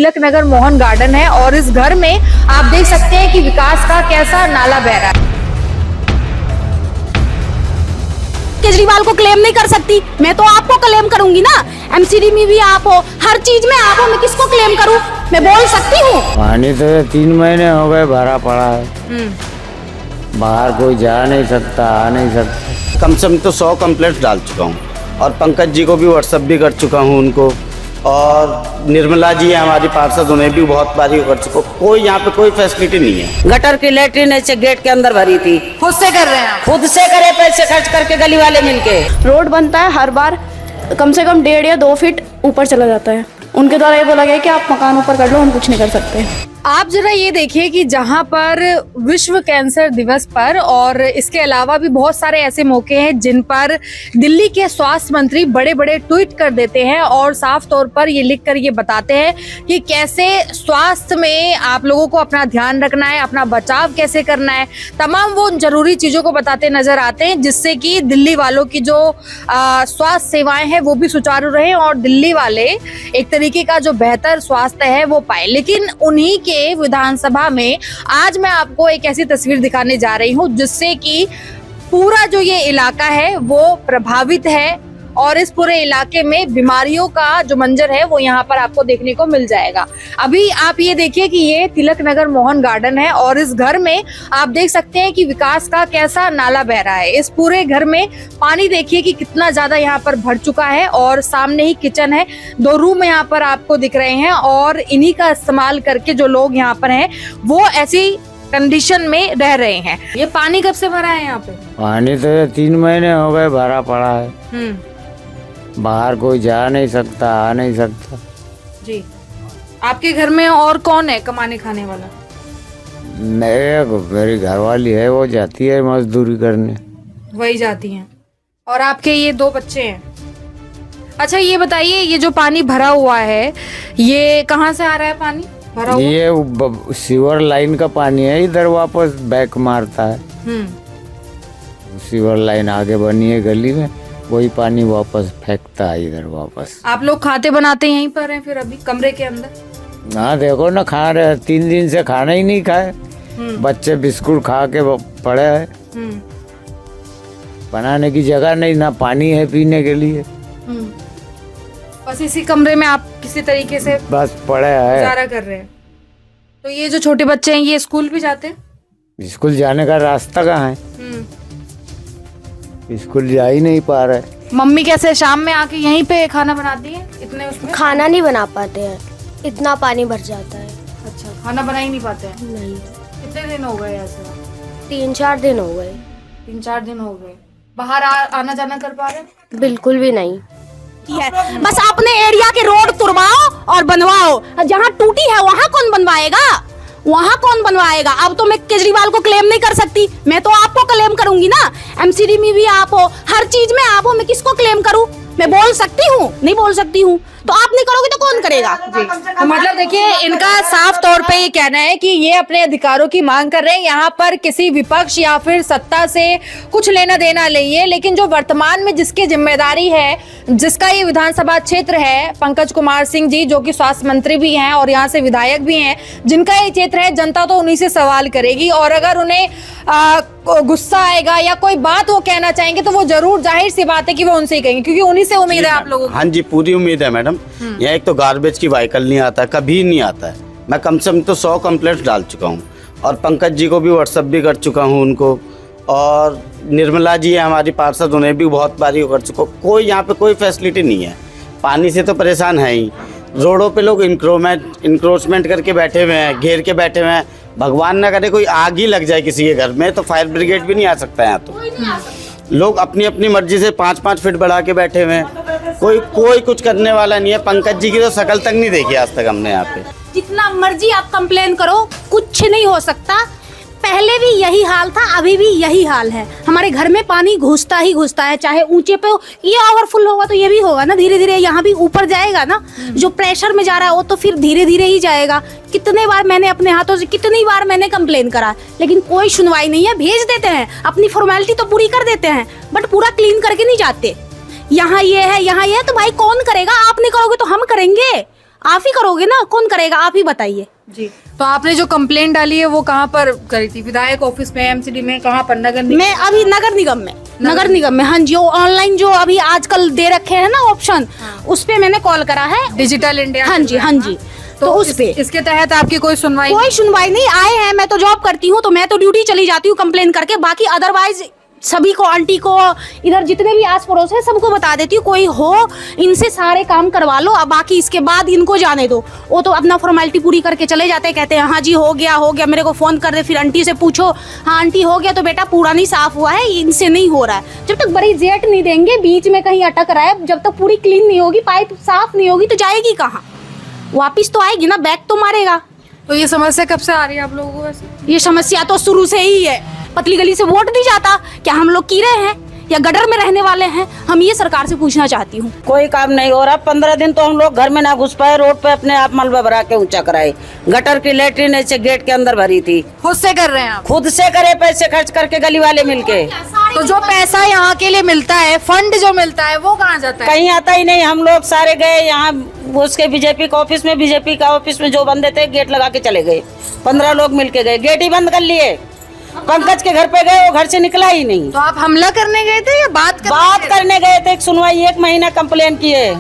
Tilak Nagar Mohan garden है और इस घर में आप देख सकते हैं कि विकास का कैसा नाला बह रहा है। केजरीवाल को क्लेम नहीं कर सकती, मैं तो आपको क्लेम करूंगी ना। एमसीडी में भी आप हो, हर चीज में आप हो, मैं किसको क्लेम करूं? मैं बोल सकती हूँ। पानी तो 3 महीने हो गए भरा पड़ा है, बाहर कोई जा नहीं सकता, आ नहीं सकता। कम से कम तो 100 कंप्लेंट्स डाल चुका हूँ और पंकज जी को भी व्हाट्सएप भी कर चुका हूँ उनको, और निर्मला जी है हमारी पार्षद, उन्हें भी बहुत बारी कर चुका। कोई यहाँ पे कोई फैसिलिटी नहीं है। गटर की लेटरिन ऐसे गेट के अंदर भरी थी, खुद से कर रहे हैं, खुद से करे, पैसे खर्च करके गली वाले मिलके। रोड बनता है हर बार कम से कम 1.5 या 2 फीट ऊपर चला जाता है। उनके द्वारा ये बोला गया कि आप मकान ऊपर कर लो, हम कुछ नहीं कर सकते। आप जरा ये देखिए कि जहां पर विश्व कैंसर दिवस पर और इसके अलावा भी बहुत सारे ऐसे मौके हैं जिन पर दिल्ली के स्वास्थ्य मंत्री बड़े बड़े ट्वीट कर देते हैं और साफ तौर पर ये लिखकर ये बताते हैं कि कैसे स्वास्थ्य में आप लोगों को अपना ध्यान रखना है, अपना बचाव कैसे करना है। तमाम वो जरूरी चीजों को बताते नजर आते हैं जिससे कि दिल्ली वालों की जो स्वास्थ्य सेवाएं हैं वो भी सुचारू रहे और दिल्ली वाले एक तरीके का जो बेहतर स्वास्थ्य है वो पाए। लेकिन उन्हीं के विधानसभा में आज मैं आपको एक ऐसी तस्वीर दिखाने जा रही हूं जिससे कि पूरा जो ये इलाका है वो प्रभावित है और इस पूरे इलाके में बीमारियों का जो मंजर है वो यहाँ पर आपको देखने को मिल जाएगा। अभी आप ये देखिए कि ये तिलक नगर मोहन गार्डन है और इस घर में आप देख सकते हैं कि विकास का कैसा नाला बह रहा है। इस पूरे घर में पानी देखिए कि कितना ज्यादा यहाँ पर भर चुका है और सामने ही किचन है, 2 रूम यहाँ पर आपको दिख रहे हैं और इन्हीं का इस्तेमाल करके जो लोग यहाँ पर हैं वो ऐसी कंडीशन में रह रहे हैं। ये पानी कब से भरा है यहाँ पे? पानी तो 3 महीने हो गए भरा पड़ा है, बाहर कोई जा नहीं सकता, आ नहीं सकता। जी, आपके घर में और कौन है कमाने खाने वाला? मेरी घरवाली है, वो जाती है मजदूरी करने। वही जाती हैं। और आपके ये 2 बच्चे हैं। अच्छा ये बताइए, ये जो पानी भरा हुआ है ये कहाँ से आ रहा है? पानी भरा हुआ ये सीवर लाइन का पानी है, इधर वापस बैक मारता है। सीवर लाइन आगे बनी है गली में, वही पानी वापस फेंकता है इधर वापस। आप लोग खाते बनाते यहीं पर हैं फिर अभी कमरे के अंदर? हाँ देखो ना, खा रहे 3 दिन से खाना ही नहीं खाए, बच्चे बिस्कुट खा के पड़े हैं। बनाने की जगह नहीं, ना पानी है पीने के लिए। बस इसी कमरे में आप किसी तरीके से बस पड़े हैं, गुजारा कर रहे हैं। तो ये जो छोटे बच्चे हैं ये स्कूल भी जाते हैं? स्कूल जाने का रास्ता कहाँ है, स्कूल जा ही नहीं पा रहे। मम्मी कैसे शाम में आके यहीं पे खाना बनाती है? इतने उसमें खाना नहीं बना पाते हैं, इतना पानी भर जाता है। अच्छा, खाना बना ही नहीं पाते हैं? नहीं, कितने दिन हो गए ऐसे? 3-4 दिन हो गए। 3-4 दिन हो गए। बाहर आना जाना कर पा रहे? बिल्कुल भी नहीं है। बस अपने एरिया के रोड तुड़वाओ और बनवाओ, जहाँ टूटी है वहाँ कौन बनवाएगा? वहाँ कौन बनवाएगा? अब तो मैं केजरीवाल को क्लेम नहीं कर सकती, मैं तो आपको क्लेम करूंगी ना। एमसीडी में भी आप हो, हर चीज में आप हो, मैं किसको क्लेम करूं? मैं बोल सकती हूँ? नहीं बोल सकती हूँ। तो आप नहीं करोगे तो कौन करेगा? जी, तो मतलब देखिए इनका साफ तौर पे ये कहना है कि ये अपने अधिकारों की मांग कर रहे हैं, यहाँ पर किसी विपक्ष या फिर सत्ता से कुछ लेना देना नहीं है। लेकिन जो वर्तमान में जिसकी जिम्मेदारी है, जिसका ये विधानसभा क्षेत्र है, पंकज कुमार सिंह जी जो कि स्वास्थ्य मंत्री भी हैं और यहाँ से विधायक भी हैं, जिनका ये क्षेत्र है, जनता तो उन्हीं से सवाल करेगी और अगर उन्हें गुस्सा आएगा या कोई बात वो कहना चाहेंगे तो वो जरूर, जाहिर सी बात है कि वो उनसे ही कहेंगे क्योंकि उन्हीं से उम्मीद है आप लोगों को। हाँ जी, पूरी उम्मीद है मैडम। यहाँ एक तो गार्बेज की व्हीकल नहीं आता, कभी नहीं आता है। मैं कम से कम तो 100 कंप्लेंट्स डाल चुका हूँ और पंकज जी को भी व्हाट्सएप भी कर चुका हूँ उनको, और निर्मला जी है हमारी पार्षद, उन्हें भी बहुत बारी कर चुका। कोई यहाँ पे कोई फैसिलिटी नहीं है। पानी से तो परेशान है ही, रोडों पे लोग इंक्रोचमेंट करके बैठे हुए हैं, घेर के बैठे हुए हैं। भगवान ना करे कोई आग ही लग जाए किसी के घर में तो फायर ब्रिगेड भी नहीं आ सकता यहाँ। तो लोग अपनी अपनी मर्जी से 5-5 फीट बढ़ा के बैठे हुए हैं, कोई कुछ करने वाला नहीं है। पंकज जी की तो शकल तक नहीं देखी आज तक हमने यहाँ पे। जितना मर्जी आप कंप्लेन करो, कुछ नहीं हो सकता। पहले भी यही हाल था, अभी भी यही हाल है। हमारे घर में पानी घुसता ही घुसता है, चाहे ऊंचे पे हो। ये ओवरफुल होगा तो ये भी होगा ना, धीरे धीरे यहाँ भी ऊपर जाएगा ना। जो प्रेशर में जा रहा है वो तो फिर धीरे धीरे ही जाएगा। कितने बार मैंने अपने हाथों से, कितनी बार मैंने कंप्लेन करा, लेकिन कोई सुनवाई नहीं है। भेज देते हैं, अपनी फॉर्मेलिटी तो पूरी कर देते हैं, बट पूरा क्लीन करके नहीं जाते। यहाँ ये है, यहाँ ये है, तो भाई कौन करेगा? आप नहीं करोगे तो हम करेंगे। आप ही करोगे ना, कौन करेगा, आप ही बताइए। जी, तो आपने जो कंप्लेंट डाली है वो कहाँ पर करी थी? विधायक ऑफिस में, एमसीडी में, कहाँ पर? नगर निगम? मैं अभी नगर निगम में, हाँ जी, ऑनलाइन जो अभी आजकल दे रखे हैं ना ऑप्शन, उस पे मैंने कॉल करा है। Digital India? हाँ जी, हाँ जी। तो उस पे इसके तहत आपकी कोई सुनवाई? कोई सुनवाई नहीं आए हैं। मैं तो जॉब करती हूँ, तो मैं तो ड्यूटी चली जाती हूँ कंप्लेन करके। बाकी अदरवाइज सभी को, आंटी को, इधर जितने भी आस पड़ोस है सबको बता देती हूँ, कोई हो इनसे सारे काम करवा लो। अब बाकी इसके बाद इनको जाने दो, वो तो अपना फॉर्मेलिटी पूरी करके चले जाते हैं, कहते हैं हाँ जी हो गया, मेरे को फोन कर दे, फिर आंटी से पूछो, हाँ आंटी हो गया, तो बेटा पूरा नहीं साफ हुआ है, इनसे नहीं हो रहा है। जब तक बड़ी जेट नहीं देंगे, बीच में कहीं अटक रहा है, जब तक पूरी क्लीन नहीं होगी, पाइप साफ नहीं होगी, तो जाएगी कहाँ? वापिस तो आएगी ना, बैक तो मारेगा। तो ये समस्या कब से आ रही है आप लोगों को वैसे? ये समस्या तो शुरू से ही है। पतली गली से वोट नहीं जाता क्या? हम लोग कीड़े हैं या गटर में रहने वाले हैं? हम ये सरकार से पूछना चाहती हूँ। कोई काम नहीं हो रहा। 15 दिन तो हम लोग घर में ना घुस पाए, रोड पे अपने आप मलबा भरा के ऊंचा कराए। गटर की लेटरिन ऐसे गेट के अंदर भरी थी। खुद से कर रहे हैं आप? खुद से करे, पैसे खर्च करके गली वाले मिलके। तो जो पैसा यहाँ के लिए मिलता है, फंड जो मिलता है, वो कहाँ जाता है? कहीं आता ही नहीं। हम लोग सारे गए यहाँ उसके बीजेपी का ऑफिस में, बीजेपी का ऑफिस में जो बंदे थे गेट लगा के चले गए। 15 लोग मिलके गए, गेट ही बंद कर लिए। पंकज के घर पे गए, वो घर से निकला ही नहीं। तो आप हमला करने गए थे या बात करने गए थे? एक सुनवाई 1 महीना कंप्लेन किए।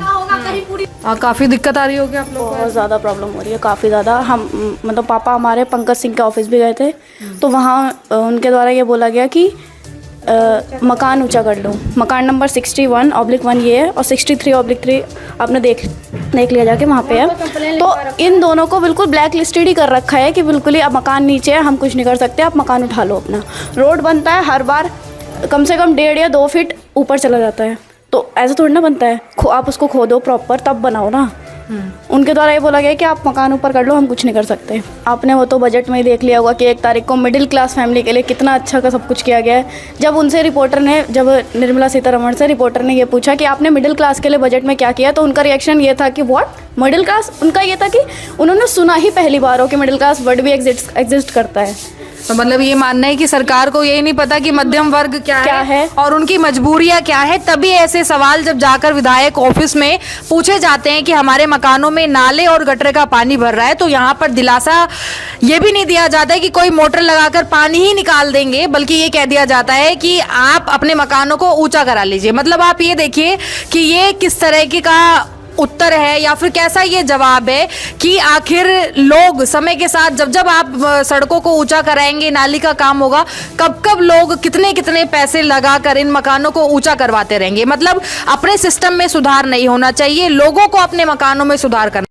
काफी दिक्कत आ रही होगी आप लोगों को? बहुत ज़्यादा प्रॉब्लम हो रही है, काफ़ी ज़्यादा। हम मतलब पापा हमारे पंकज सिंह के ऑफिस भी गए थे, तो वहाँ उनके द्वारा ये बोला गया कि मकान ऊंचा कर लो। मकान नंबर 61/1 ये है, और 63/3 आपने देख लिया जाके, वहाँ पे है। तो इन दोनों को बिल्कुल ब्लैक लिस्टेड ही कर रखा है कि बिल्कुल ही अब मकान नीचे है, हम कुछ नहीं कर सकते, आप मकान उठा लो अपना। रोड बनता है हर बार कम से कम 1.5 या 2 फीट ऊपर चला जाता है, तो ऐसा थोड़ी ना बनता है। आप उसको खोदो प्रॉपर, तब बनाओ ना। उनके द्वारा ये बोला गया कि आप मकान ऊपर कर लो, हम कुछ नहीं कर सकते। आपने वो तो बजट में ही देख लिया होगा कि 1 तारीख को मिडिल क्लास फैमिली के लिए कितना अच्छा का सब कुछ किया गया है। जब निर्मला सीतारमण से रिपोर्टर ने ये पूछा कि आपने मिडिल क्लास के लिए बजट में क्या किया, तो उनका रिएक्शन ये था कि व्हाट मिडिल क्लास? उनका ये था कि उन्होंने सुना ही पहली बार हो कि मिडिल क्लास वर्ड भी एग्जिस्ट करता है। तो मतलब ये मानना है कि सरकार को यही नहीं पता कि मध्यम वर्ग क्या है और उनकी मजबूरियां क्या है, तभी ऐसे सवाल जब जाकर विधायक ऑफिस में पूछे जाते हैं कि हमारे मकानों में नाले और गटर का पानी भर रहा है, तो यहाँ पर दिलासा ये भी नहीं दिया जाता है कि कोई मोटर लगाकर पानी ही निकाल देंगे, बल्कि ये कह दिया जाता है कि आप अपने मकानों को ऊंचा करा लीजिए। मतलब आप ये देखिए कि ये किस तरह की का उत्तर है या फिर कैसा ये जवाब है कि आखिर लोग समय के साथ जब जब आप सड़कों को ऊंचा कराएंगे, नाली का काम होगा, कब कब लोग कितने कितने पैसे लगाकर इन मकानों को ऊंचा करवाते रहेंगे। मतलब अपने सिस्टम में सुधार नहीं होना चाहिए, लोगों को अपने मकानों में सुधार करना